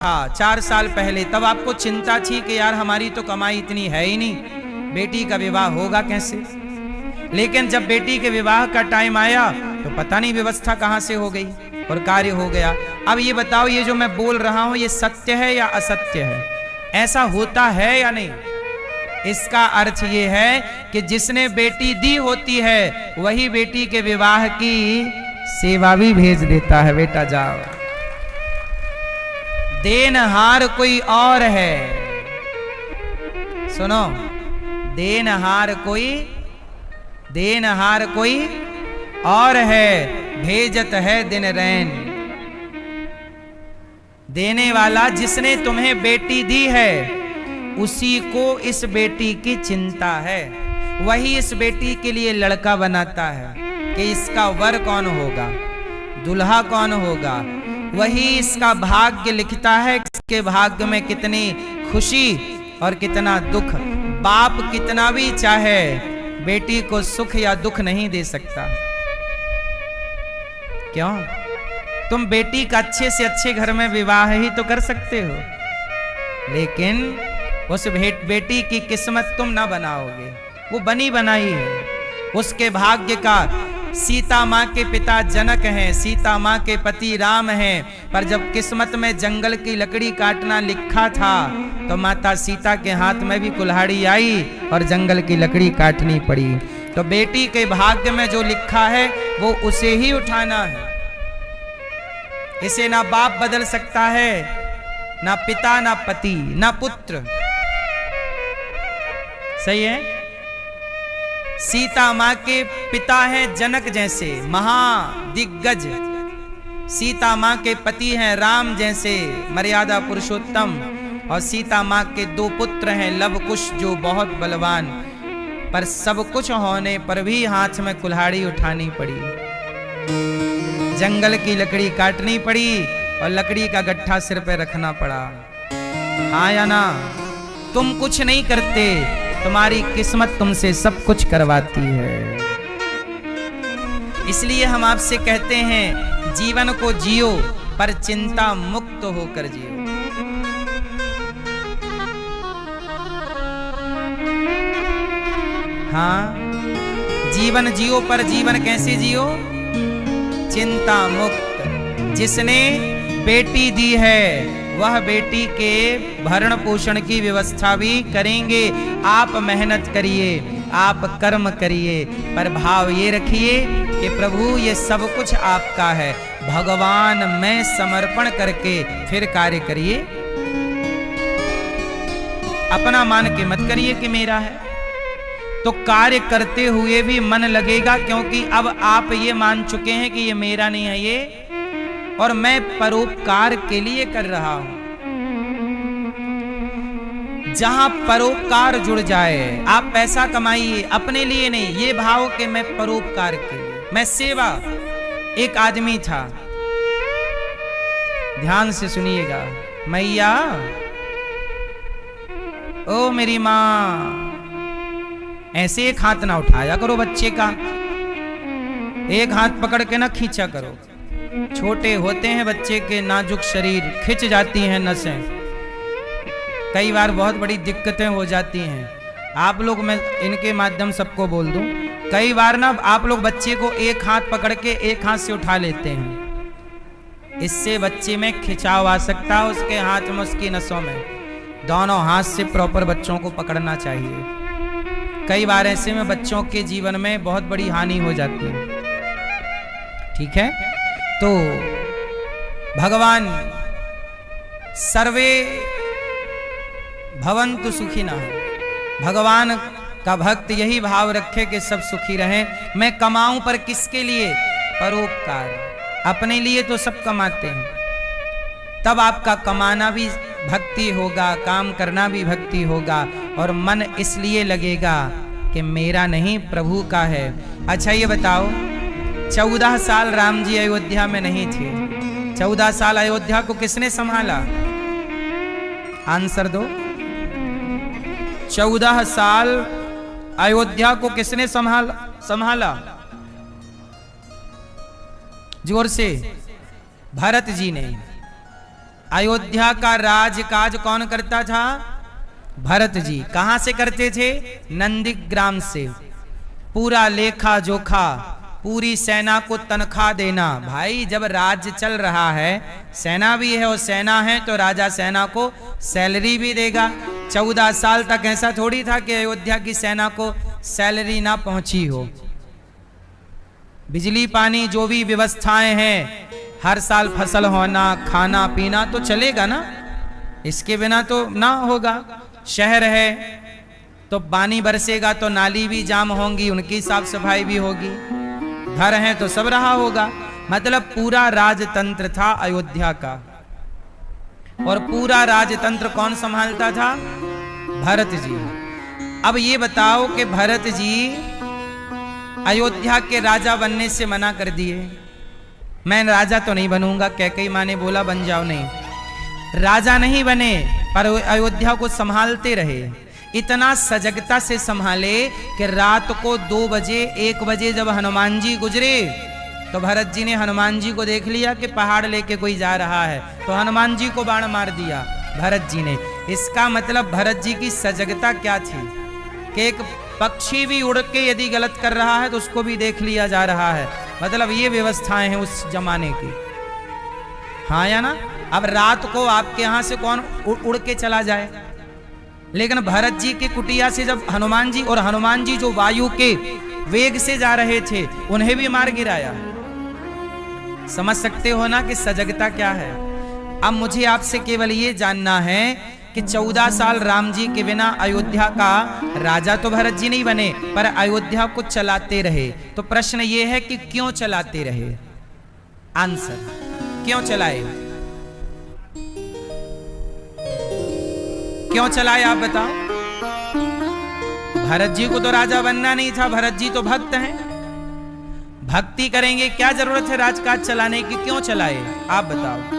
हाँ 4 साल पहले, तब आपको चिंता थी कि यार हमारी तो कमाई इतनी है ही नहीं, बेटी का विवाह होगा कैसे। लेकिन जब बेटी के विवाह का टाइम आया तो पता नहीं व्यवस्था कहां से हो गई और कार्य हो गया। अब ये बताओ, ये जो मैं बोल रहा हूं ये सत्य है या असत्य है? ऐसा होता है या नहीं? इसका अर्थ ये है कि जिसने बेटी दी होती है वही बेटी के विवाह की सेवा भी भेज देता है। बेटा जाओ, देनहार कोई और है। सुनो, देनहार कोई और है, भेजत है दिन रैन। देने वाला जिसने तुम्हें बेटी दी है उसी को इस बेटी की चिंता है। वही इस बेटी के लिए लड़का बनाता है कि इसका वर कौन होगा, दुल्हा कौन होगा। वही इसका भाग्य लिखता है, इसके भाग्य में कितनी खुशी और कितना दुख। बाप कितना भी चाहे बेटी को सुख या दुख नहीं दे सकता। क्यों? तुम बेटी का अच्छे से अच्छे घर में विवाह ही तो कर सकते हो, लेकिन उस बेटी की किस्मत तुम ना बनाओगे, वो बनी बनाई है। उसके भाग्य का, सीता माँ के पिता जनक हैं, सीता माँ के पति राम हैं, पर जब किस्मत में जंगल की लकड़ी काटना लिखा था तो माता सीता के हाथ में भी कुल्हाड़ी आई और जंगल की लकड़ी काटनी पड़ी। तो बेटी के भाग्य में जो लिखा है वो उसे ही उठाना है। इसे ना बाप बदल सकता है, ना पिता, ना पति, ना पुत्र। सही है? सीता माँ के पिता हैं जनक जैसे महादिग्गज, सीता माँ के पति हैं राम जैसे मर्यादा पुरुषोत्तम, और सीता माँ के 2 पुत्र हैं लव कुश जो बहुत बलवान। पर सब कुछ होने पर भी हाथ में कुल्हाड़ी उठानी पड़ी, जंगल की लकड़ी काटनी पड़ी और लकड़ी का गट्ठा सिर पे रखना पड़ा। हाँ या ना? तुम कुछ नहीं करते, तुम्हारी किस्मत तुमसे सब कुछ करवाती है। इसलिए हम आपसे कहते हैं जीवन को जियो पर चिंता मुक्त होकर जियो। हाँ, जीवन जियो, पर जीवन कैसे जियो? चिंता मुक्त। जिसने बेटी दी है वह बेटी के भरण पोषण की व्यवस्था भी करेंगे। आप मेहनत करिए, आप कर्म करिए, पर भाव ये रखिए कि प्रभु ये सब कुछ आपका है, भगवान में समर्पण करके फिर कार्य करिए। अपना मान के मत करिए कि मेरा है। तो कार्य करते हुए भी मन लगेगा, क्योंकि अब आप ये मान चुके हैं कि ये मेरा नहीं है ये, और मैं परोपकार के लिए कर रहा हूं। जहां परोपकार जुड़ जाए, आप पैसा कमाइए अपने लिए नहीं, ये भाव कि मैं परोपकार के लिए, मैं सेवा। एक आदमी था, ध्यान से सुनिएगा, मैया ओ मेरी मां, ऐसे एक हाथ ना उठाया करो बच्चे का, एक हाथ पकड़ के ना खींचा करो। छोटे होते हैं बच्चे के नाजुक शरीर, खिंच जाती हैं नसें, कई बार बहुत बड़ी दिक्कतें हो जाती हैं। आप लोग, मैं इनके माध्यम सबको बोल दूं, कई बार ना आप लोग बच्चे को एक हाथ पकड़ के एक हाथ से उठा लेते हैं, इससे बच्चे में खिंचाव आ सकता है, उसके हाथ में, उसकी नसों में। दोनों हाथ से प्रॉपर बच्चों को पकड़ना चाहिए। कई बार ऐसे में बच्चों के जीवन में बहुत बड़ी हानि हो जाती है। ठीक है? तो भगवान सर्वे भवन्तु सुखिनः, भगवान का भक्त यही भाव रखे कि सब सुखी रहें। मैं कमाऊं पर किसके लिए? परोपकार। अपने लिए तो सब कमाते हैं, तब आपका कमाना भी भक्ति होगा, काम करना भी भक्ति होगा, और मन इसलिए लगेगा कि मेरा नहीं प्रभु का है। अच्छा ये बताओ, 14 साल राम जी अयोध्या में नहीं थे, 14 साल अयोध्या को किसने संभाला? आंसर दो। 14 साल अयोध्या को किसने संभाला? जोर से। भरत जी ने। अयोध्या का राजकाज कौन करता था? भरत जी। कहां से करते थे? नंदीग्राम से। पूरा लेखा जोखा, पूरी सेना को तनख्वाह देना। भाई जब राज्य चल रहा है, सेना भी है और सेना है तो राजा सेना को सैलरी भी देगा। 14 साल तक ऐसा थोड़ी था कि अयोध्या की सेना को सैलरी ना पहुंची हो। बिजली पानी जो भी व्यवस्थाएं हैं, हर साल फसल होना, खाना पीना तो चलेगा ना, इसके बिना तो ना होगा। शहर है तो पानी बरसेगा तो नाली भी जाम होंगी, उनकी साफ सफाई भी होगी। घर है तो सब रहा होगा। मतलब पूरा राजतंत्र था अयोध्या का। और पूरा राजतंत्र कौन संभालता था? भरत जी। अब ये बताओ कि भरत जी अयोध्या के राजा बनने से मना कर दिए। मैं राजा तो नहीं बनूंगा, कैकेयी माँ ने बोला बन जाओ। नहीं, राजा नहीं बने पर अयोध्या को संभालते रहे। इतना सजगता से संभाले कि रात को 2 बजे 1 बजे जब हनुमान जी गुजरे तो भरत जी ने हनुमान जी को देख लिया कि पहाड़ लेके कोई जा रहा है, तो हनुमान जी को बाण मार दिया भरत जी ने। इसका मतलब भरत जी की सजगता क्या थी कि एक पक्षी भी उड़ के यदि गलत कर रहा है तो उसको भी देख लिया जा रहा है। मतलब ये व्यवस्थाएं हैं उस जमाने की। हाँ या ना? अब रात को आपके यहां से कौन उड़ के चला जाए? लेकिन भरत जी के कुटिया से जब हनुमान जी, और हनुमान जी जो वायु के वेग से जा रहे थे, उन्हें भी मार गिराया। समझ सकते हो ना कि सजगता क्या है। अब मुझे आपसे केवल ये जानना है कि 14 साल राम जी के बिना अयोध्या का राजा तो भरत जी नहीं बने, पर अयोध्या को चलाते रहे। तो प्रश्न ये है कि क्यों चलाते रहे? आंसर, क्यों चलाए? क्यों चलाए आप बताओ? भरत जी को तो राजा बनना नहीं था, भरत जी तो भक्त हैं, भक्ति करेंगे, क्या जरूरत है राजकाज चलाने की? क्यों चलाए आप बताओ?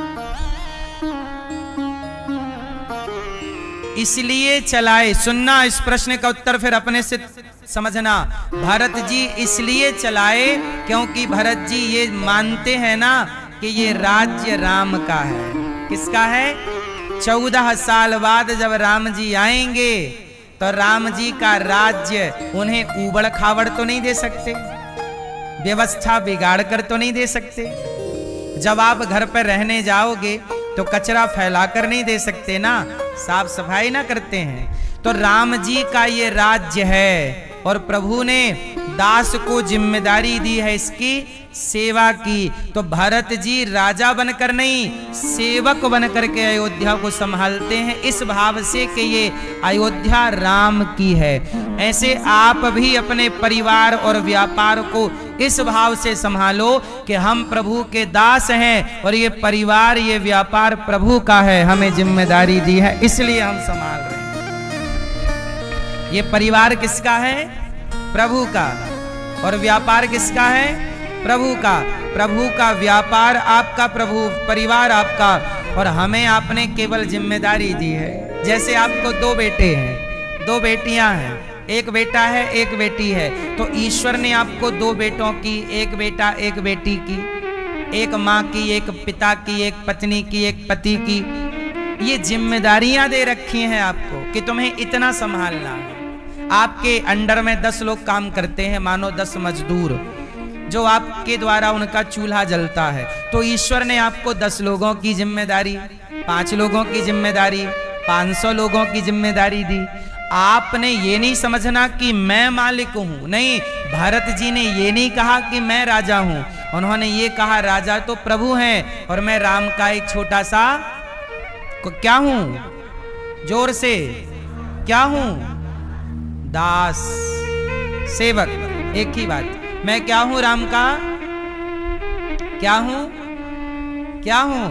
इसलिए चलाए। सुनना इस प्रश्न का उत्तर, फिर अपने से समझना। भरत जी इसलिए चलाए क्योंकि भरत जी ये मानते हैं ना कि ये राज्य राम का है। किसका है? 14 साल बाद जब राम जी आएंगे तो राम जी का राज्य उन्हें उबड़ खाबड़ तो नहीं दे सकते, व्यवस्था बिगाड़ कर तो नहीं दे सकते। जब आप घर पर रहने जाओगे तो कचरा फैलाकर नहीं दे सकते ना, साफ सफाई ना करते हैं। तो राम जी का ये राज्य है और प्रभु ने दास को जिम्मेदारी दी है इसकी सेवा की। तो भरत जी राजा बनकर नहीं, सेवक बनकर के अयोध्या को संभालते हैं, इस भाव से कि ये अयोध्या राम की है। ऐसे आप भी अपने परिवार और व्यापार को इस भाव से संभालो कि हम प्रभु के दास हैं और ये परिवार, ये व्यापार प्रभु का है, हमें जिम्मेदारी दी है, इसलिए हम संभाल रहे हैं। ये परिवार किसका है? प्रभु का। और व्यापार किसका है? प्रभु का। प्रभु का व्यापार आपका, प्रभु परिवार आपका, और हमें आपने केवल जिम्मेदारी दी है। जैसे आपको 2 बेटे हैं, 2 बेटियां हैं, एक बेटा है एक बेटी है, तो ईश्वर ने आपको 2 बेटों की, एक बेटा एक बेटी की, एक माँ की, एक पिता की, एक पत्नी की, एक पति की, ये जिम्मेदारियां दे रखी हैं आपको कि तुम्हें इतना संभालना है। आपके अंडर में 10 लोग काम करते हैं, मानो 10 मजदूर, जो आपके द्वारा उनका चूल्हा जलता है। तो ईश्वर ने आपको 10 लोगों की जिम्मेदारी, 5 लोगों की जिम्मेदारी, 500 लोगों की जिम्मेदारी दी। आपने ये नहीं समझना कि मैं मालिक हूं, नहीं। भरत जी ने ये नहीं कहा कि मैं राजा हूं, उन्होंने ये कहा राजा तो प्रभु हैं और मैं राम का एक छोटा सा क्या हूं? जोर से, क्या हूं? दास, सेवक। एक ही बात, मैं क्या हूं? राम का क्या हूं? क्या हूं?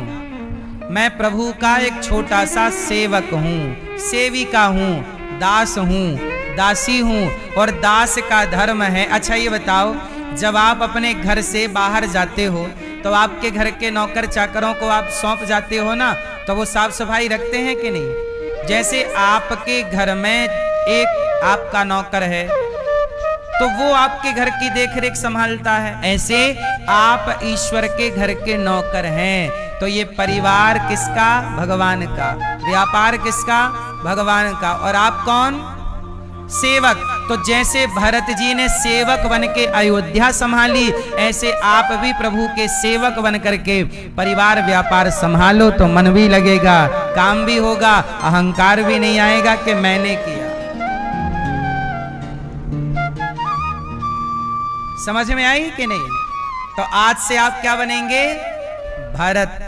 मैं प्रभु का एक छोटा सा सेवक हूं, सेविका हूं, दास हूं, दासी हूं, और दास का धर्म है। अच्छा ये बताओ, जब आप अपने घर से बाहर जाते हो तो आपके घर के नौकर चाकरों को आप सौंप जाते हो ना, तो वो साफ सफाई रखते हैं कि नहीं? जैसे आपके घर में एक आपका नौकर है तो वो आपके घर की देखरेख संभालता है, ऐसे आप ईश्वर के घर के नौकर हैं। तो ये परिवार किसका? भगवान का। व्यापार किसका? भगवान का। और आप कौन? सेवक। तो जैसे भरत जी ने सेवक बन के अयोध्या संभाली, ऐसे आप भी प्रभु के सेवक बन करके परिवार व्यापार संभालो, तो मन भी लगेगा, काम भी होगा, अहंकार भी नहीं आएगा कि मैंने किया। समझ में आई कि नहीं? तो आज से आप क्या बनेंगे? भरत।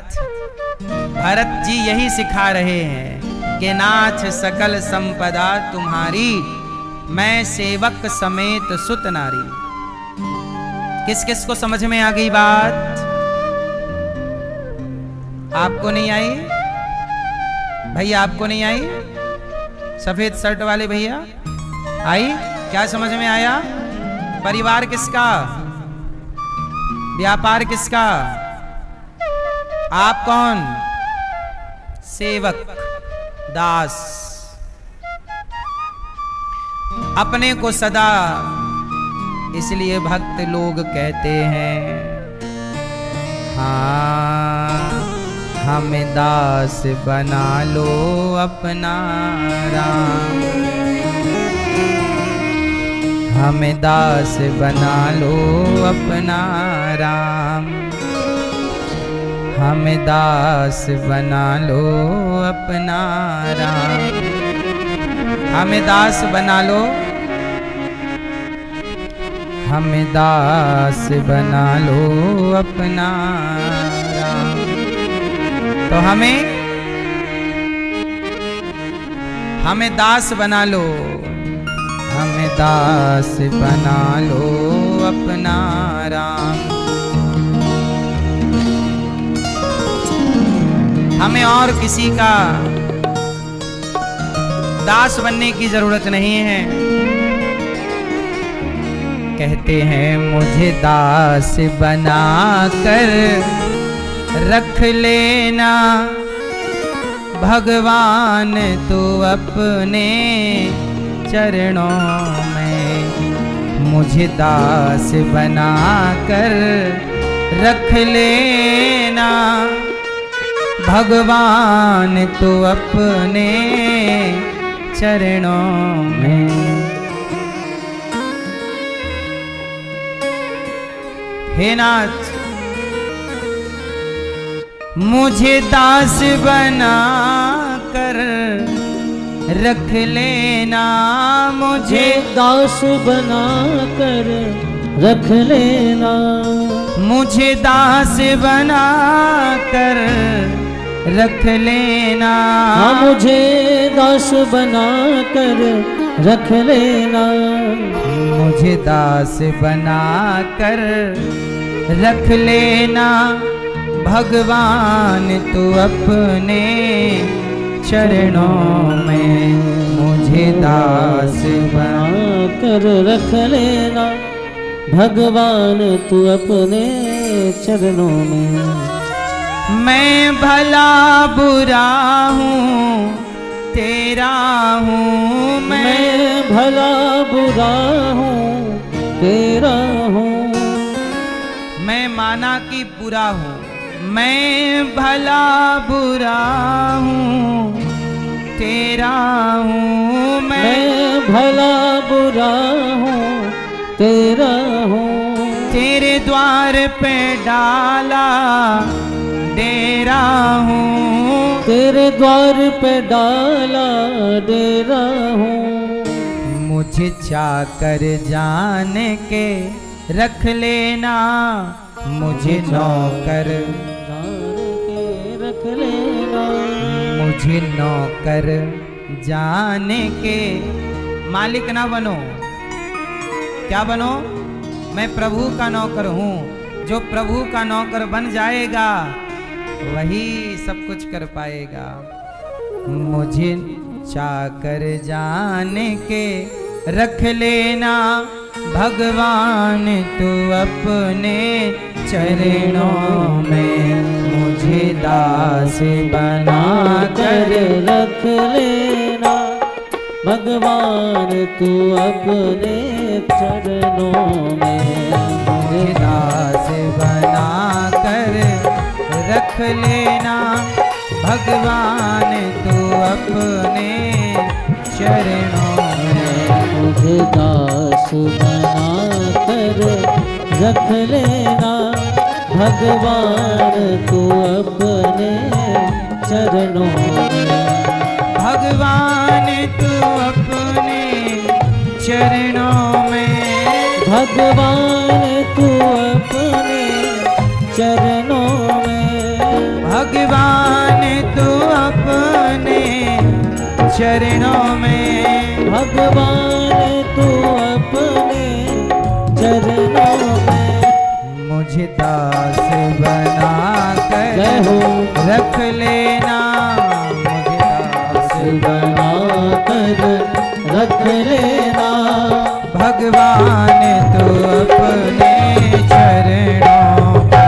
भरत जी यही सिखा रहे हैं कि नाथ सकल संपदा तुम्हारी, मैं सेवक समेत सुत नारी। किस किस को समझ में आ गई बात? आपको नहीं आई? भैया आपको नहीं आई? सफेद शर्ट वाले भैया आई? क्या समझ में आया? परिवार किसका? व्यापार किसका? आप कौन? सेवक, दास। अपने को सदा, इसलिए भक्त लोग कहते हैं, हाँ हमें दास बना लो अपना राम, हमें दास बना लो अपना राम, हमें दास बना लो अपना राम, हमें दास बना लो, हमें दास बना लो अपना राम। तो हमें दास बना लो, हमें दास बना लो अपना राम। हमें और किसी का दास बनने की जरूरत नहीं है। कहते हैं मुझे दास बना कर रख लेना भगवान तू अपने चरणों में, मुझे दास बना कर रख लेना भगवान तू अपने चरणों में। हे नाथ मुझे दास बना कर रख लेना, मुझे दास बना कर रख लेना, मुझे दास बना कर रख लेना, मुझे दास बना कर रख लेना, मुझे दास बना कर रख लेना भगवान तू अपने चरणों में, मुझे दास बना कर रख लेना भगवान तू अपने चरणों में। मैं भला बुरा हूँ तेरा हूँ, मैं भला बुरा हूँ तेरा हूँ, मैं माना कि बुरा हूँ, मैं भला बुरा हूँ तेरा हूँ, मैं भला बुरा हूँ तेरा हूँ, तेरे द्वार पे डाला डेरा हूँ, तेरे द्वार पे डाला डेरा हूँ, मुझे चाकर जान के रख लेना, मुझे नौकर रख लेना, मुझे नौकर जाने के मालिक ना बनो। क्या बनो? मैं प्रभु का नौकर हूँ। जो प्रभु का नौकर बन जाएगा वही सब कुछ कर पाएगा। मुझे चाकर जाने के रख लेना भगवान तू अपने चरणों में, मुझे दास बना कर रख लेना भगवान तू अपने चरणों में, मुझे दास बना कर रख लेना भगवान तू अपने चरणों में। मुझे दास बना कर रख लेना भगवान तू अपने चरणों में। भगवान तू अपने चरणों में। भगवान तू अपने चरणों में। भगवान तू अपने चरणों में। भगवान तू अपने चरणों में। मुझे दास बना कर जय हो। रख लेना मुझे दास बना कर रख लेना भगवान तू अपने चरणों में।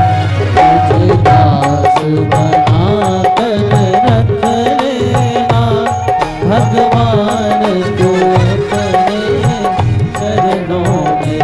मुझे दास बना कर रख लेना भगवान तू अपने चरणों में।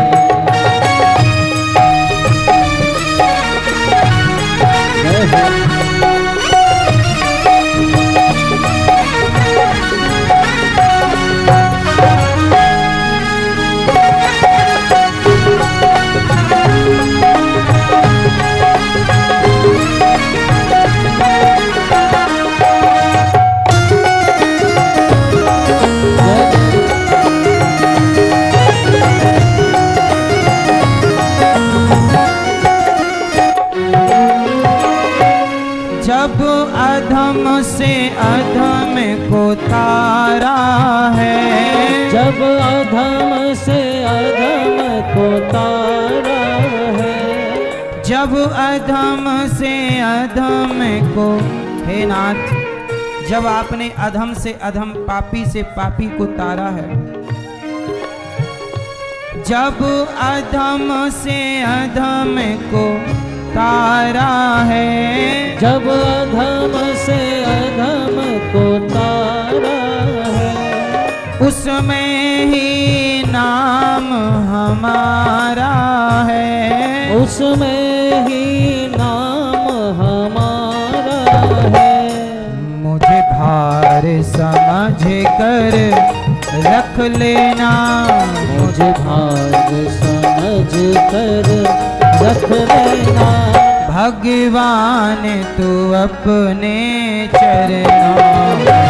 जब अधम से अधम को तारा है। जब अधम से अधम को तारा है। जब अधम से अधम को, हे नाथ, जब आपने अधम से अधम पापी से पापी को तारा है। जब अधम से अधम को तारा है। जब अधम से अधम को तारा है। उसमें ही नाम हमारा है। उसमें ही नाम हमारा है। मुझे भार समझ कर रख लेना मुझे भाग समझ कर रख लेना भगवान तू अपने चरणों में।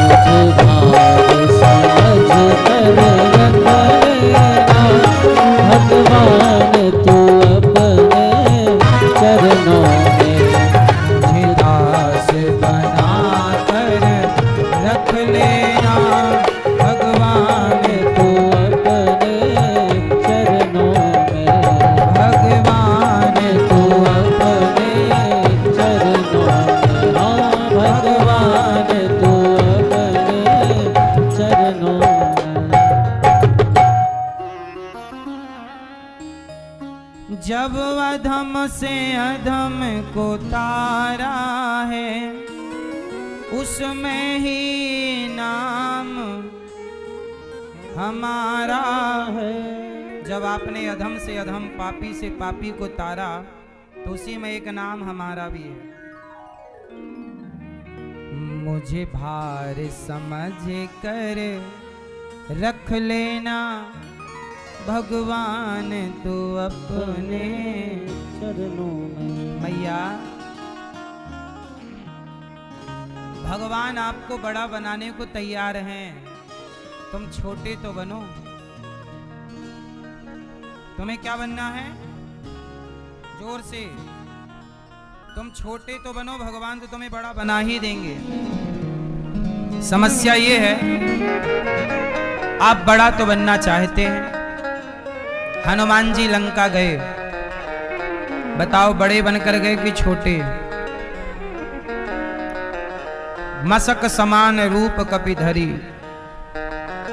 मुझे भाग समझ कर रख लेना भगवान तू अपने चरणों में। मुझे दास बना कर रख लेना भगवान तू अपने चरणों में। भगवान तू अपने चरणों में। हाँ भगवान तू अपने चरणों में। जब अधम से अधम को तारा है। उसमें ही नाम हमारा है। जब आपने अधम से अधम पापी से पापी को तारा तो उसी में एक नाम हमारा भी है। मुझे भार समझ कर रख लेना भगवान तू अपने चरणों में। मैया, भगवान आपको बड़ा बनाने को तैयार हैं। तुम छोटे तो बनो। तुम्हें क्या बनना है? जोर से। तुम छोटे तो बनो, भगवान तो तुम्हें बड़ा बना ही देंगे। समस्या ये है, आप बड़ा तो बनना चाहते हैं। हनुमान जी लंका गए, बताओ बड़े बनकर गए कि छोटे? मसक समान रूप कपिधरी,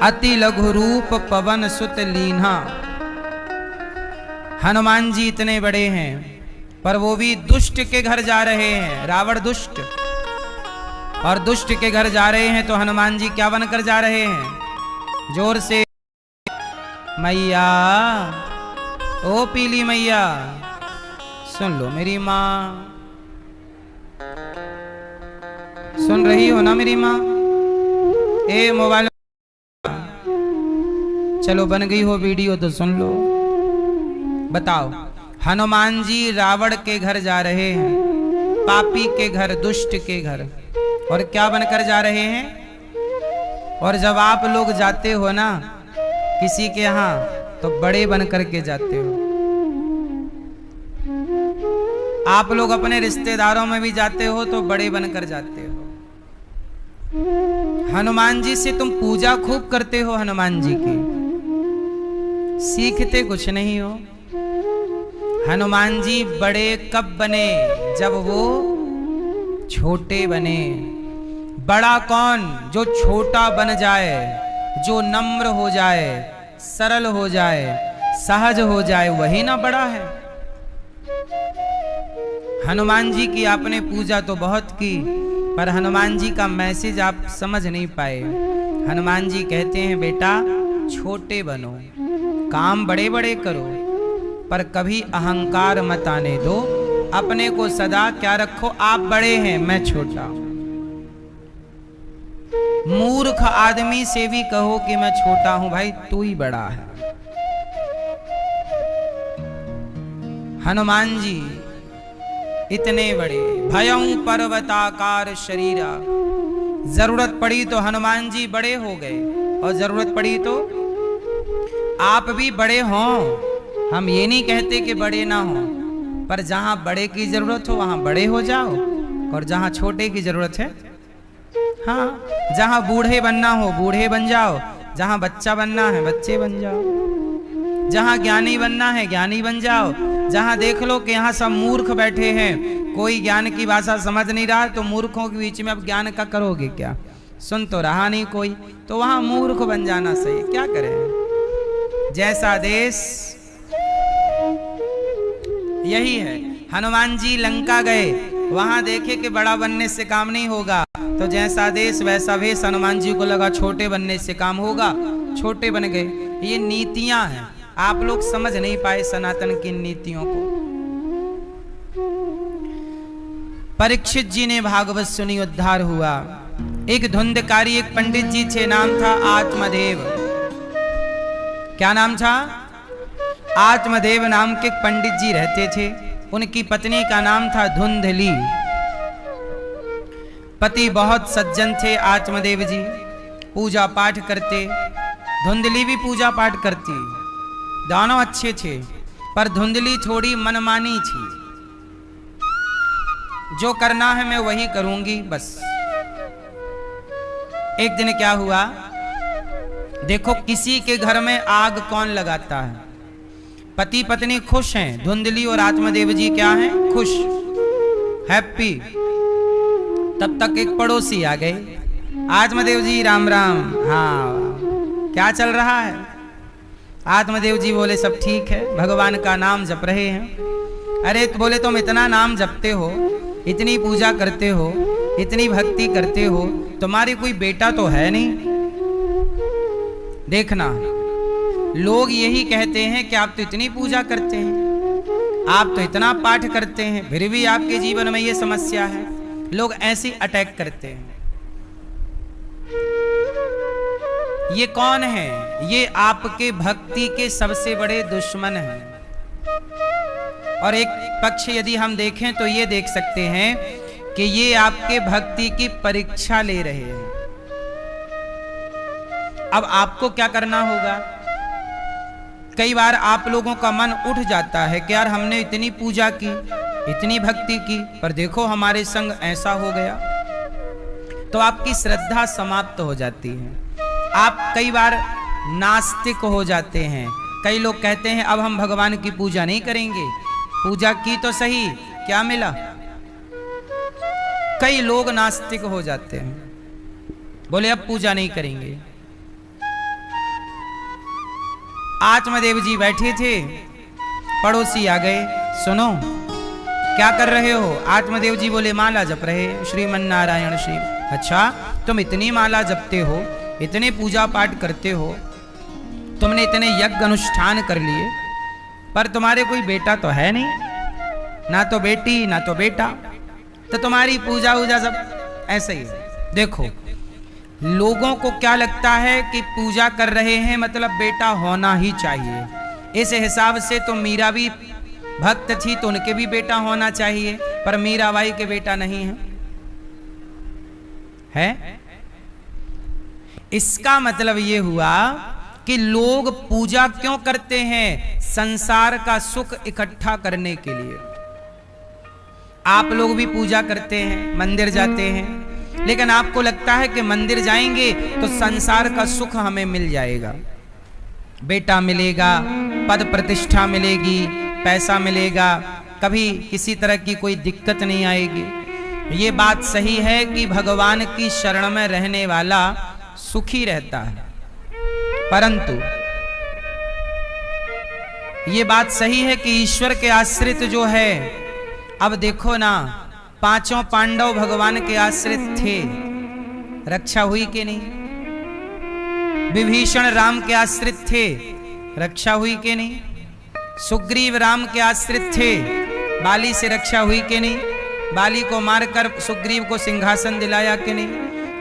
अति लघु रूप पवन सुत लीन्हा। हनुमान जी इतने बड़े हैं, पर वो भी दुष्ट के घर जा रहे हैं। रावण दुष्ट, और दुष्ट के घर जा रहे हैं तो हनुमान जी क्या बनकर जा रहे हैं? जोर से। मैया, ओ पीली मैया, सुन लो मेरी माँ। सुन रही हो ना मेरी माँ? ए मोबाइल, चलो बन गई हो वीडियो तो सुन लो। बताओ, हनुमान जी रावण के घर जा रहे हैं, पापी के घर, दुष्ट के घर, और क्या बनकर जा रहे हैं? और जब आप लोग जाते हो ना किसी के यहाँ तो बड़े बन करके जाते हो। आप लोग अपने रिश्तेदारों में भी जाते हो तो बड़े बनकर जाते हो। हनुमान जी से तुम पूजा खूब करते हो, हनुमान जी की, सीखते कुछ नहीं हो। हनुमान जी बड़े कब बने? जब वो छोटे बने। बड़ा कौन? जो छोटा बन जाए, जो नम्र हो जाए, सरल हो जाए, सहज हो जाए, वही ना बड़ा है। हनुमान जी की आपने पूजा तो बहुत की, पर हनुमान जी का मैसेज आप समझ नहीं पाए। हनुमान जी कहते हैं बेटा छोटे बनो, काम बड़े बड़े करो, पर कभी अहंकार मत आने दो। अपने को सदा क्या रखो, आप बड़े हैं मैं छोटा। मूर्ख आदमी से भी कहो कि मैं छोटा हूं, भाई तू ही बड़ा है। हनुमान जी इतने बड़े, भयं पर्वताकार शरीरा। जरूरत पड़ी तो हनुमान जी बड़े हो गए, और जरूरत पड़ी तो आप भी बड़े हों। हम ये नहीं कहते कि बड़े ना हो, पर जहां बड़े की जरूरत हो वहां बड़े हो जाओ, और जहां छोटे की जरूरत है, हाँ, जहां बूढ़े बनना हो बूढ़े बन जाओ, जहां बच्चा बनना है बच्चे बन जाओ, जहां ज्ञानी बनना है ज्ञानी बन जाओ। जहां देख लो कि यहाँ सब मूर्ख बैठे हैं, कोई ज्ञान की भाषा समझ नहीं रहा, तो मूर्खों के बीच में अब ज्ञान का करोगे क्या? सुन तो रहा नहीं कोई, तो वहां मूर्ख बन जाना सही। क्या करें, जैसा देश यही है। हनुमान जी लंका गए, वहां देखे कि बड़ा बनने से काम नहीं होगा, तो जैसा देश वैसा भेष। हनुमान जी को लगा छोटे बनने से काम होगा, छोटे बन गए। ये नीतियां हैं, आप लोग समझ नहीं पाए सनातन की नीतियों को। परीक्षित जी ने भागवत सुनी, उद्धार हुआ। एक धुंधकारी एक पंडित जी थे, नाम था आत्मदेव। क्या नाम था? आत्मदेव नाम के पंडित जी रहते थे। उनकी पत्नी का नाम था धुंधली। पति बहुत सज्जन थे आत्मदेव जी, पूजा पाठ करते, धुंधली भी पूजा पाठ करती, दोनों अच्छे थे। पर धुंधली थोड़ी मनमानी थी, जो करना है मैं वही करूंगी बस। एक दिन क्या हुआ, देखो किसी के घर में आग कौन लगाता है? पति पत्नी खुश हैं, धुंधली और आत्मदेव जी क्या हैं? खुश, हैप्पी। तब तक एक पड़ोसी आ गए, आत्मदेव जी राम राम। हाँ, क्या चल रहा है? आत्मदेव जी बोले सब ठीक है, भगवान का नाम जप रहे हैं। अरे तो बोले तुम इतना नाम जपते हो, इतनी पूजा करते हो, इतनी भक्ति करते हो, तुम्हारी कोई बेटा तो है नहीं? देखना, लोग यही कहते हैं कि आप तो इतनी पूजा करते हैं, आप तो इतना पाठ करते हैं, फिर भी आपके जीवन में ये समस्या है। लोग ऐसे अटैक करते हैं। ये कौन है? ये आपके भक्ति के सबसे बड़े दुश्मन हैं। और एक पक्ष यदि हम देखें तो ये देख सकते हैं कि ये आपके भक्ति की परीक्षा ले रहे हैं। अब आपको क्या करना होगा? कई बार आप लोगों का मन उठ जाता है कि यार हमने इतनी पूजा की, इतनी भक्ति की, पर देखो हमारे संग ऐसा हो गया, तो आपकी श्रद्धा समाप्त हो जाती है। आप कई बार नास्तिक हो जाते हैं। कई लोग कहते हैं अब हम भगवान की पूजा नहीं करेंगे। पूजा की तो सही, क्या मिला? कई लोग नास्तिक हो जाते हैं, बोले अब पूजा नहीं करेंगे। आत्मदेव जी बैठे थे, पड़ोसी आ गए, सुनो क्या कर रहे हो? आत्मदेव जी बोले माला जप रहे, श्रीमन नारायण श्री। अच्छा, तुम इतनी माला जपते हो, इतने पूजा पाठ करते हो, तुमने इतने यज्ञ अनुष्ठान कर लिए, पर तुम्हारे कोई बेटा तो है नहीं, ना तो बेटी ना तो बेटा, तो तुम्हारी पूजा वूजा सब ऐसा ही है। देखो, लोगों को क्या लगता है कि पूजा कर रहे हैं मतलब बेटा होना ही चाहिए। इस हिसाब से तो मीरा भी भक्त थी तो उनके भी बेटा होना चाहिए, पर मीराबाई के बेटा नहीं है। इसका मतलब ये हुआ कि लोग पूजा क्यों करते हैं? संसार का सुख इकट्ठा करने के लिए। आप लोग भी पूजा करते हैं, मंदिर जाते हैं, लेकिन आपको लगता है कि मंदिर जाएंगे तो संसार का सुख हमें मिल जाएगा, बेटा मिलेगा, पद प्रतिष्ठा मिलेगी, पैसा मिलेगा, कभी किसी तरह की कोई दिक्कत नहीं आएगी। ये बात सही है कि भगवान की शरण में रहने वाला सुखी रहता है, परंतु ये बात सही है कि ईश्वर के आश्रित जो है, अब देखो ना, पांचों पांडव भगवान के आश्रित थे, रक्षा हुई कि नहीं? विभीषण राम के आश्रित थे, रक्षा हुई कि नहीं? सुग्रीव राम के आश्रित थे, बाली से रक्षा हुई कि नहीं? बाली को मारकर सुग्रीव को सिंहासन दिलाया कि नहीं?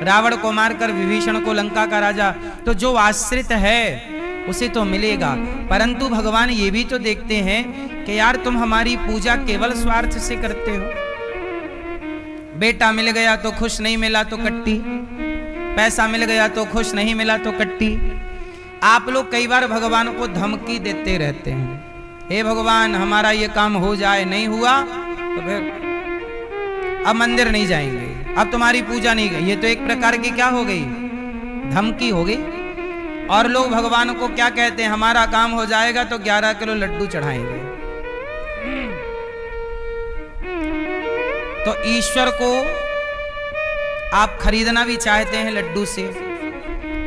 रावण को मारकर विभीषण को लंका का राजा। तो जो आश्रित है उसे तो मिलेगा, परंतु भगवान ये भी तो देखते हैं कि यार तुम हमारी पूजा केवल स्वार्थ से करते हो। बेटा मिल गया तो खुश, नहीं मिला तो कट्टी, पैसा मिल गया तो खुश, नहीं मिला तो कट्टी। आप लोग कई बार भगवान को धमकी देते रहते हैं, हे भगवान हमारा ये काम हो जाए, नहीं हुआ तो फिर अब मंदिर नहीं जाएंगे, अब तुम्हारी पूजा नहीं गई। ये तो एक प्रकार की क्या हो गई? धमकी हो गई। और लोग भगवान को क्या कहते हैं? हमारा काम हो जाएगा तो 11 किलो लड्डू चढ़ाएंगे। तो ईश्वर को आप खरीदना भी चाहते हैं लड्डू से,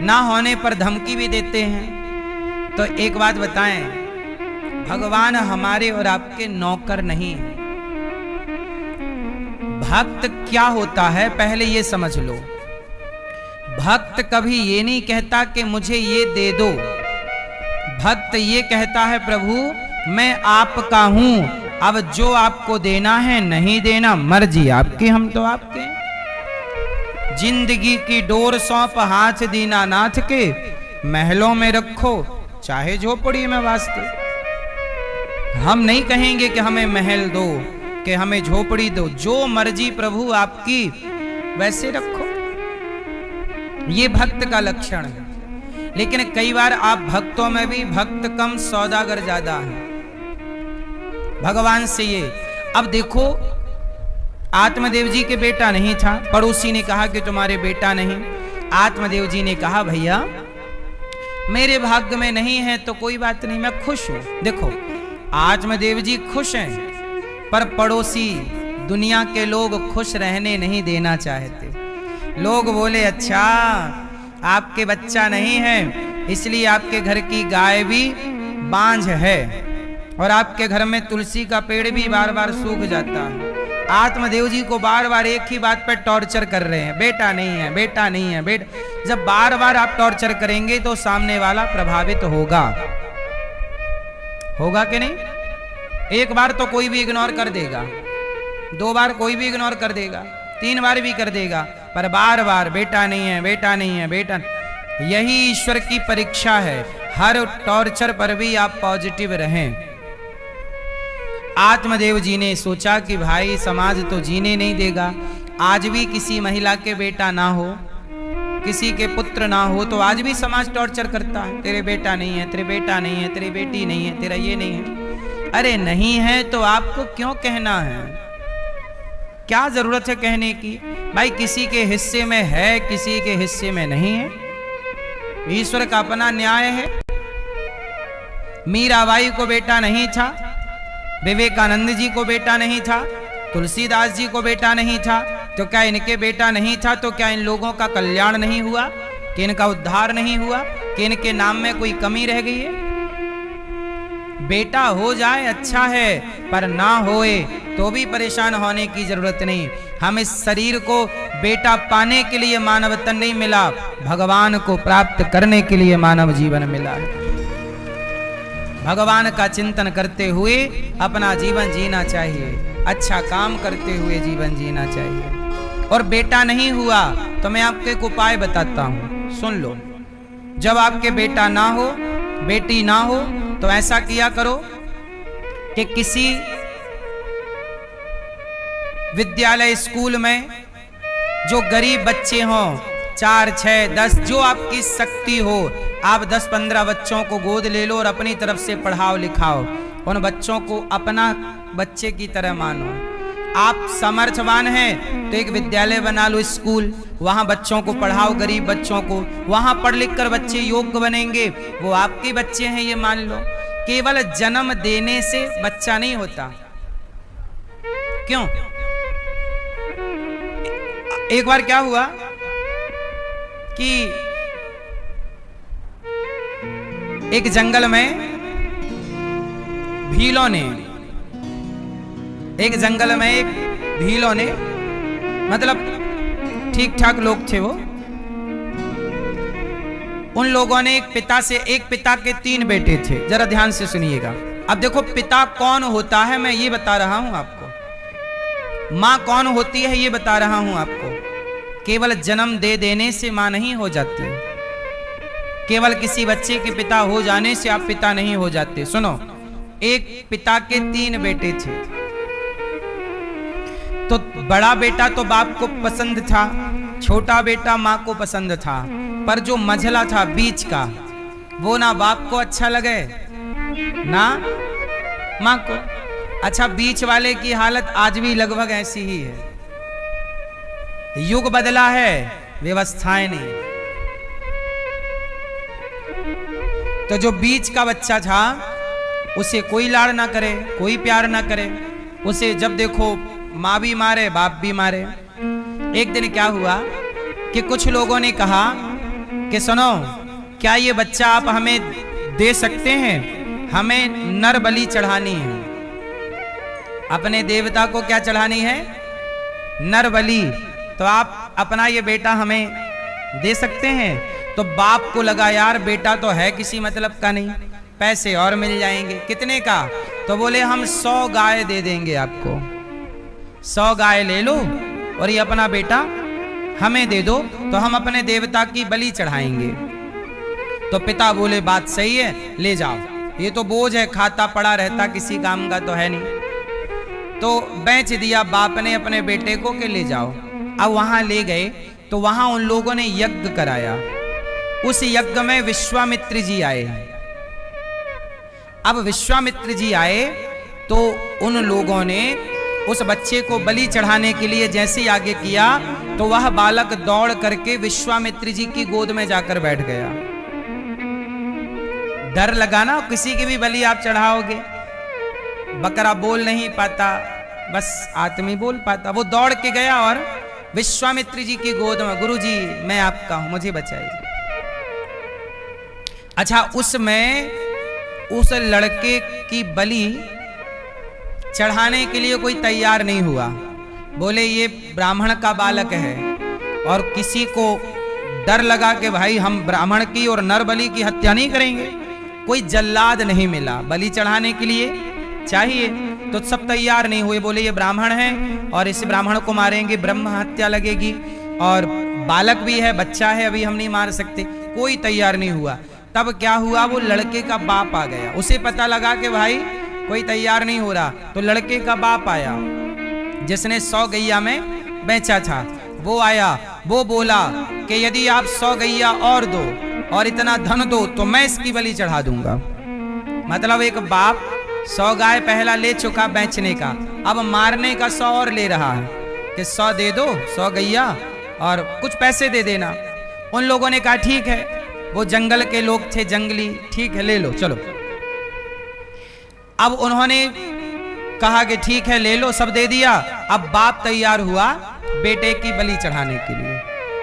ना होने पर धमकी भी देते हैं। तो एक बात बताएं, भगवान हमारे और आपके नौकर नहीं है। भक्त क्या होता है पहले ये समझ लो। भक्त कभी ये नहीं कहता कि मुझे ये दे दो, भक्त ये कहता है प्रभु मैं आपका हूं, अब जो आपको देना है नहीं देना मर्जी आपकी, हम तो आपके। जिंदगी की डोर सौंप हाथ दीनानाथ के, महलों में रखो चाहे झोपड़ी में वास्ते। हम नहीं कहेंगे कि हमें महल दो, कि हमें झोपड़ी दो, जो मर्जी प्रभु आपकी वैसे रखो। ये भक्त का लक्षण है। लेकिन कई बार आप भक्तों में भी भक्त कम सौदागर ज्यादा है भगवान से। ये अब देखो, आत्मदेव जी के बेटा नहीं था, पड़ोसी ने कहा कि तुम्हारे बेटा नहीं। आत्मदेव जी ने कहा भैया मेरे भाग्य में नहीं है तो कोई बात नहीं, मैं खुश हूं। देखो आत्मदेव जी खुश हैं, पर पड़ोसी दुनिया के लोग खुश रहने नहीं देना चाहते। लोग बोले अच्छा आपके बच्चा नहीं है इसलिए आपके घर की गाय भी बांझ है और आपके घर में तुलसी का पेड़ भी बार बार सूख जाता है। आत्मदेव जी को बार बार एक ही बात पर टॉर्चर कर रहे हैं, बेटा नहीं है, बेटा नहीं है, बेटा। जब बार बार आप टॉर्चर करेंगे तो सामने वाला प्रभावित होगा, होगा कि नहीं? एक बार तो कोई भी इग्नोर कर देगा, 2 बार कोई भी इग्नोर कर देगा, 3 बार भी कर देगा, पर बार बार बेटा नहीं है, बेटा नहीं है, बेटा। यही ईश्वर की परीक्षा है। हर टॉर्चर पर भी आप पॉजिटिव रहें। आत्मदेव जी ने सोचा कि भाई समाज तो जीने नहीं देगा, आज भी किसी महिला के बेटा ना हो, किसी के पुत्र ना हो तो आज भी समाज टॉर्चर करता है। तेरे बेटा नहीं है, तेरे बेटा नहीं है, तेरी बेटी नहीं है, तेरा ये नहीं है। अरे नहीं है तो आपको क्यों कहना है? क्या जरूरत है कहने की? भाई किसी के हिस्से में है, किसी के हिस्से में नहीं है। ईश्वर का अपना न्याय है। मीराबाई को बेटा नहीं था, विवेकानंद जी को बेटा नहीं था, तुलसीदास जी को बेटा नहीं था, तो क्या इनके बेटा नहीं था तो क्या इन लोगों का कल्याण नहीं हुआ, कि इनका उद्धार नहीं हुआ, कि इनके नाम में कोई कमी रह गई है? बेटा हो जाए अच्छा है, पर ना होए तो भी परेशान होने की जरूरत नहीं। हम इस शरीर को बेटा पाने के लिए मानव तन नहीं मिला, भगवान को प्राप्त करने के लिए मानव जीवन मिला है। भगवान का चिंतन करते हुए अपना जीवन जीना चाहिए, अच्छा काम करते हुए जीवन जीना चाहिए। और बेटा नहीं हुआ तो मैं आपको एक उपाय बताता हूं, सुन लो। जब आपके बेटा ना हो, बेटी ना हो, तो ऐसा किया करो कि किसी विद्यालय स्कूल में जो गरीब बच्चे हों, 4, 6, 10, जो आपकी शक्ति हो, आप 10-15 बच्चों को गोद ले लो और अपनी तरफ से पढ़ाओ लिखाओ। उन बच्चों को अपना बच्चे की तरह मानो। आप समर्थवान हैं तो एक विद्यालय बना लो, स्कूल, वहां बच्चों को पढ़ाओ, गरीब बच्चों को। वहां पढ़ लिख कर बच्चे योग्य बनेंगे, वो आपके बच्चे हैं ये मान लो। केवल जन्म देने से बच्चा नहीं होता। क्यों? एक बार क्या हुआ कि एक जंगल में भीलों ने, एक जंगल में एक भीलों ने, मतलब ठीक ठाक लोग थे वो, उन लोगों ने एक पिता के 3 बेटे थे। जरा ध्यान से सुनिएगा। अब देखो पिता कौन होता है मैं ये बता रहा हूं आपको, मां कौन होती है ये बता रहा हूं आपको। केवल जन्म दे देने से मां नहीं हो जाती, केवल किसी बच्चे के पिता हो जाने से आप पिता नहीं हो जाते। सुनो, एक पिता के 3 बेटे थे, तो बड़ा बेटा तो बाप को पसंद था, छोटा बेटा मां को पसंद था, पर जो मझला था बीच का, वो ना बाप को अच्छा लगे ना मां को। अच्छा, बीच वाले की हालत आज भी लगभग ऐसी ही है। युग बदला है, व्यवस्थाएं नहीं। तो जो बीच का बच्चा था उसे कोई लाड़ ना करे, कोई प्यार ना करे, उसे जब देखो माँ भी मारे बाप भी मारे। एक दिन क्या हुआ कि कुछ लोगों ने कहा कि सुनो, क्या ये बच्चा आप हमें दे सकते हैं? हमें नर बलि चढ़ानी है। अपने देवता को क्या चढ़ानी है? नर बलि। तो आप अपना ये बेटा हमें दे सकते हैं? तो बाप को लगा यार बेटा तो है किसी मतलब का नहीं, पैसे और मिल जाएंगे। कितने का? तो बोले हम 100 गाय दे देंगे आपको, 100 गाय ले लो और ये अपना बेटा हमें दे दो, तो हम अपने देवता की बलि चढ़ाएंगे। तो पिता बोले बात सही है, ले जाओ, ये तो बोझ है, खाता पड़ा रहता, किसी काम का तो है नहीं। तो बेच दिया बाप ने अपने बेटे को कि ले जाओ। अब वहां ले गए तो वहां उन लोगों ने यज्ञ कराया। उस यज्ञ में विश्वामित्र जी आए। अब विश्वामित्र जी आए तो उन लोगों ने उस बच्चे को बलि चढ़ाने के लिए जैसे ही आगे किया तो वह बालक दौड़ करके विश्वामित्र जी की गोद में जाकर बैठ गया। डर लगा ना, किसी की भी बलि आप चढ़ाओगे, बकरा बोल नहीं पाता, बस आदमी बोल पाता। वो दौड़ के गया और विश्वामित्र जी की गोद में, गुरुजी मैं आपका हूं, मुझे बचाइए। अच्छा, उसमें उस लड़के की बलि चढ़ाने के लिए कोई तैयार नहीं हुआ। बोले ये ब्राह्मण का बालक है, और किसी को डर लगा कि भाई हम ब्राह्मण की और नर बलि की हत्या नहीं करेंगे। कोई जल्लाद नहीं मिला बलि चढ़ाने के लिए चाहिए, तो सब तैयार नहीं हुए। बोले ये ब्राह्मण है और इस ब्राह्मण को मारेंगे, ब्रह्म हत्या लगेगी, और बालक भी है, बच्चा है, अभी हम नहीं मार सकते। कोई तैयार नहीं हुआ। तब क्या हुआ, वो लड़के का बाप आ गया। उसे पता लगा कि भाई कोई तैयार नहीं हो रहा, तो लड़के का बाप आया जिसने 100 गैया में बेचा था। वो आया, वो बोला कि यदि आप 100 गैया और दो और इतना धन दो तो मैं इसकी बलि चढ़ा दूंगा। मतलब एक बाप 100 गाय पहला ले चुका बेचने का, अब मारने का 100 और ले रहा है कि 100 दे दो, 100 गैया और कुछ पैसे दे देना। उन लोगों ने कहा ठीक है, वो जंगल के लोग थे, जंगली, ठीक है ले लो चलो। अब उन्होंने कहा कि ठीक है ले लो, सब दे दिया। अब बाप तैयार हुआ बेटे की बलि चढ़ाने के लिए,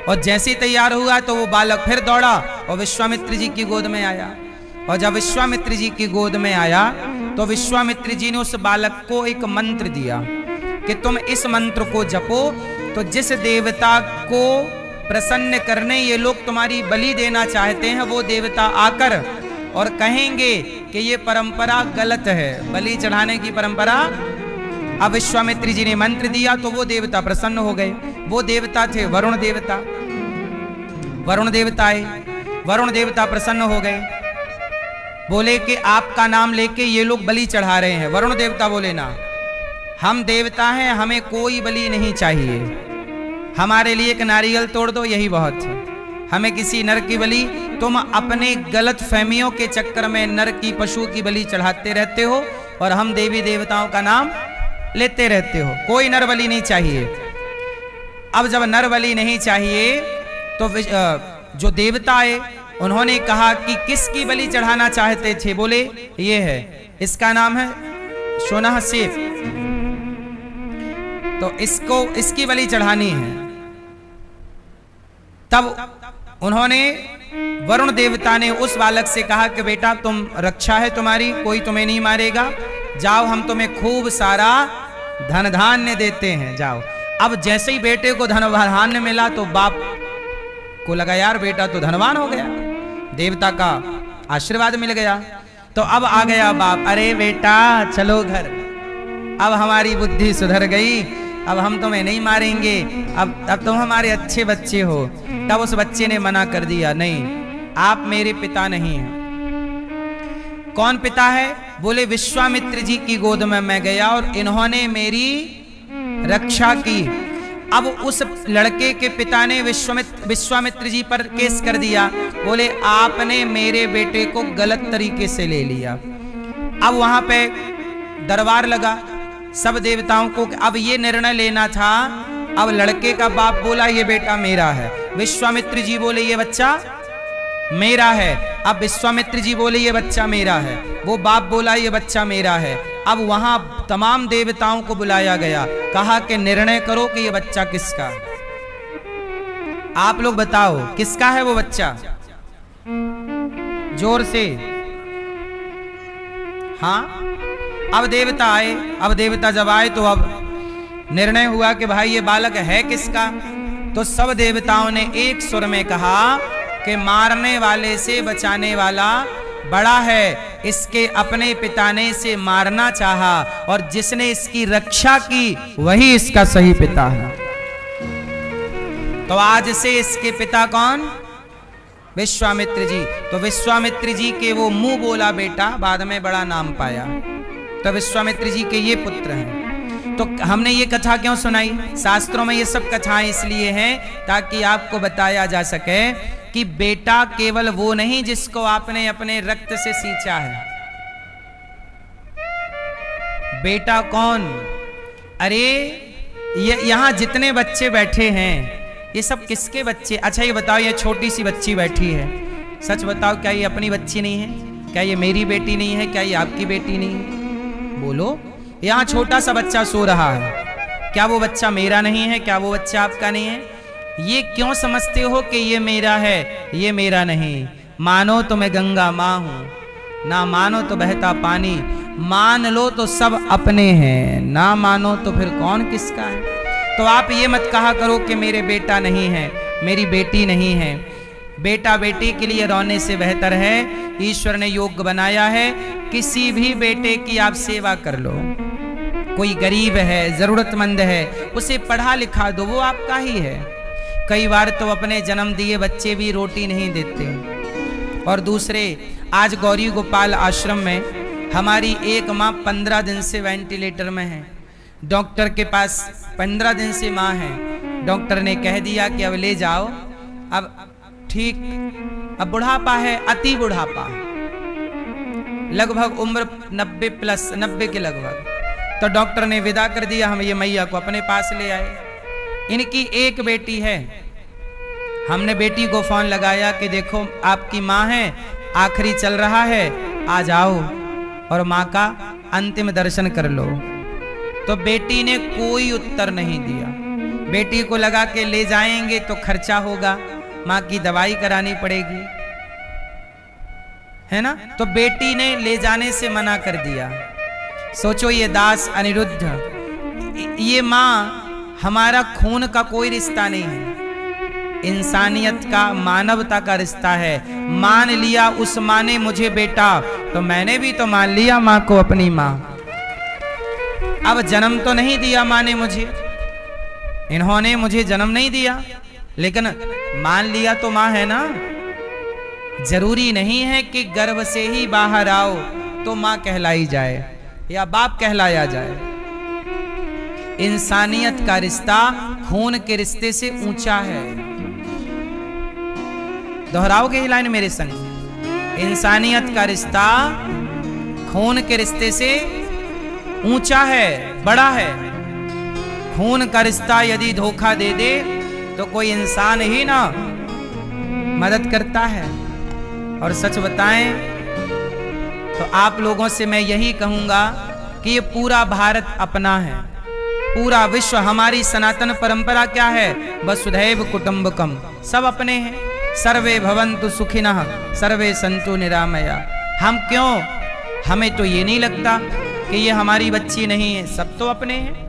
और जैसे ही तैयार हुआ तो वो बालक फिर दौड़ा और विश्वामित्र जी की गोद में आया। और जब विश्वामित्र जी की गोद में आया तो विश्वामित्र जी ने उस बालक को एक मंत्र दिया कि तुम इस मंत्र को जपो, तो जिस देवता को प्रसन्न करने ये लोग तुम्हारी बलि देना चाहते हैं, वो देवता आकर और कहेंगे कि ये परंपरा गलत है, बलि चढ़ाने की परंपरा अब विश्वामित्र जी ने मंत्र दिया तो वो देवता प्रसन्न हो गए। वो देवता थे वरुण देवता। वरुण देवता आए, वरुण देवता प्रसन्न हो गए, बोले कि आपका नाम लेके ये लोग बलि चढ़ा रहे हैं। वरुण देवता बोले ना, हम देवता हैं, हमें कोई बलि नहीं चाहिए, हमारे लिए एक नारियल तोड़ दो यही बहुत है, हमें किसी नर की बलि, तुम अपने गलत फहमियों के चक्कर में नर की पशु की बलि चढ़ाते रहते हो और हम देवी देवताओं का नाम लेते रहते हो, कोई नर बलि नहीं चाहिए। अब जब नर बलि नहीं चाहिए तो जो देवता आए उन्होंने कहा कि किसकी बलि चढ़ाना चाहते थे? बोले ये है, इसका नाम है शोना सेफ, तो इसकी बलि चढ़ानी है। तब उन्होंने वरुण देवता ने उस बालक से कहा कि बेटा तुम रक्षा है तुम्हारी, कोई तुम्हें नहीं मारेगा, जाओ हम तुम्हें खूब सारा धन धान्य देते हैं, जाओ। अब जैसे ही बेटे को धन धान्य मिला तो बाप को लगा यार बेटा तो धनवान हो गया, देवता का आशीर्वाद मिल गया। तो अब आ गया बाप, अरे बेटा चलो घर, अब हमारी बुद्धि सुधर गई, अब हम तुम्हें नहीं मारेंगे, अब तुम हमारे अच्छे बच्चे हो। तब उस बच्चे ने मना कर दिया, नहीं आप मेरे पिता नहीं हैं। कौन पिता है? बोले विश्वामित्र जी की गोद में मैं गया और इन्होंने मेरी रक्षा की। अब उस लड़के के पिता ने विश्वामित्र जी पर केस कर दिया, बोले आपने मेरे बेटे को गलत तरीके से ले लिया। अब वहां पे दरबार लगा सब देवताओं को, अब ये निर्णय लेना था। अब लड़के का बाप बोला ये बेटा मेरा है, विश्वामित्र जी बोले ये बच्चा मेरा है। अब विश्वामित्र जी बोले ये बच्चा मेरा है, वो बाप बोला ये बच्चा मेरा है। अब वहां तमाम देवताओं को बुलाया गया, कहा कि निर्णय करो कि ये बच्चा किसका, आप लोग बताओ किसका है वो बच्चा, जोर से। हाँ, अब देवता आए, अब देवता जब आए तो अब निर्णय हुआ कि भाई ये बालक है किसका। तो सब देवताओं ने एक सुर में कहा कि मारने वाले से बचाने वाला बड़ा है, इसके अपने पिता ने इसे मारना चाहा और जिसने इसकी रक्षा की वही इसका सही पिता है। तो आज से इसके पिता कौन? विश्वामित्र जी। तो विश्वामित्र जी के वो मुंह बोला बेटा बाद में बड़ा नाम पाया, तो विश्वामित्र जी के ये पुत्र हैं। तो हमने ये कथा क्यों सुनाई? शास्त्रों में ये सब कथाएं इसलिए हैं ताकि आपको बताया जा सके कि बेटा केवल वो नहीं जिसको आपने अपने रक्त से सींचा है। बेटा कौन? अरे यहां जितने बच्चे बैठे हैं ये सब किसके बच्चे? अच्छा ये बताओ, ये छोटी सी बच्ची बैठी है, सच बताओ क्या ये अपनी बच्ची नहीं है? क्या ये मेरी बेटी नहीं है? क्या ये आपकी बेटी नहीं है? बोलो। यहाँ छोटा सा बच्चा सो रहा है, क्या वो बच्चा मेरा नहीं है? क्या वो बच्चा आपका नहीं है? ये क्यों समझते हो कि ये मेरा है, ये मेरा नहीं? मानो तो मैं गंगा माँ हूं, ना मानो तो बहता पानी, मान लो तो सब अपने हैं, ना मानो तो फिर कौन किसका है। तो आप ये मत कहा करो कि मेरे बेटा नहीं है, मेरी बेटी नहीं है। बेटा बेटी के लिए रोने से बेहतर है, ईश्वर ने योग बनाया है, किसी भी बेटे की आप सेवा कर लो। कोई गरीब है, जरूरतमंद है, उसे पढ़ा लिखा दो, वो आपका ही है। कई बार तो अपने जन्म दिए बच्चे भी रोटी नहीं देते। और दूसरे, आज गौरी गोपाल आश्रम में हमारी एक माँ 15 दिन से वेंटिलेटर में है, डॉक्टर के पास 15 दिन से माँ है। डॉक्टर ने कह दिया कि अब ले जाओ, अब ठीक, अब बुढ़ापा है, अति बुढ़ापा, लगभग उम्र 90 प्लस, 90 के लगभग। तो डॉक्टर ने विदा कर दिया, हम ये मैया को अपने पास ले आए। इनकी एक बेटी है, हमने बेटी को फोन लगाया कि देखो आपकी माँ है, आखिरी चल रहा है, आ जाओ और माँ का अंतिम दर्शन कर लो। तो बेटी ने कोई उत्तर नहीं दिया। बेटी को लगा कि ले जाएंगे तो खर्चा होगा, माँ की दवाई करानी पड़ेगी, है ना। तो बेटी ने ले जाने से मना कर दिया। सोचो ये दास अनिरुद्ध, ये माँ हमारा खून का कोई रिश्ता नहीं है, इंसानियत का, मानवता का रिश्ता है। मान लिया उस माँ ने मुझे बेटा, तो मैंने भी तो मान लिया माँ को अपनी माँ। अब जन्म तो नहीं दिया माँ ने मुझे, इन्होंने मुझे जन्म नहीं दिया, लेकिन मान लिया तो माँ है ना। जरूरी नहीं है कि गर्भ से ही बाहर आओ तो माँ कहलाई जाए या बाप कहलाया जाए। इंसानियत का रिश्ता खून के रिश्ते से ऊंचा है। दोहराओगे ये लाइन मेरे संग? इंसानियत का रिश्ता खून के रिश्ते से ऊंचा है, बड़ा है। खून का रिश्ता यदि धोखा दे दे तो कोई इंसान ही ना मदद करता है। और सच बताएं तो आप लोगों से मैं यही कहूंगा कि ये पूरा भारत अपना है, पूरा विश्व। हमारी सनातन परंपरा क्या है? वसुधैव कुटुंबकम, सब अपने हैं। सर्वे भवन्तु सुखिनः सर्वे सन्तु निरामया। हम क्यों, हमें तो ये नहीं लगता कि ये हमारी बच्ची नहीं है, सब तो अपने हैं।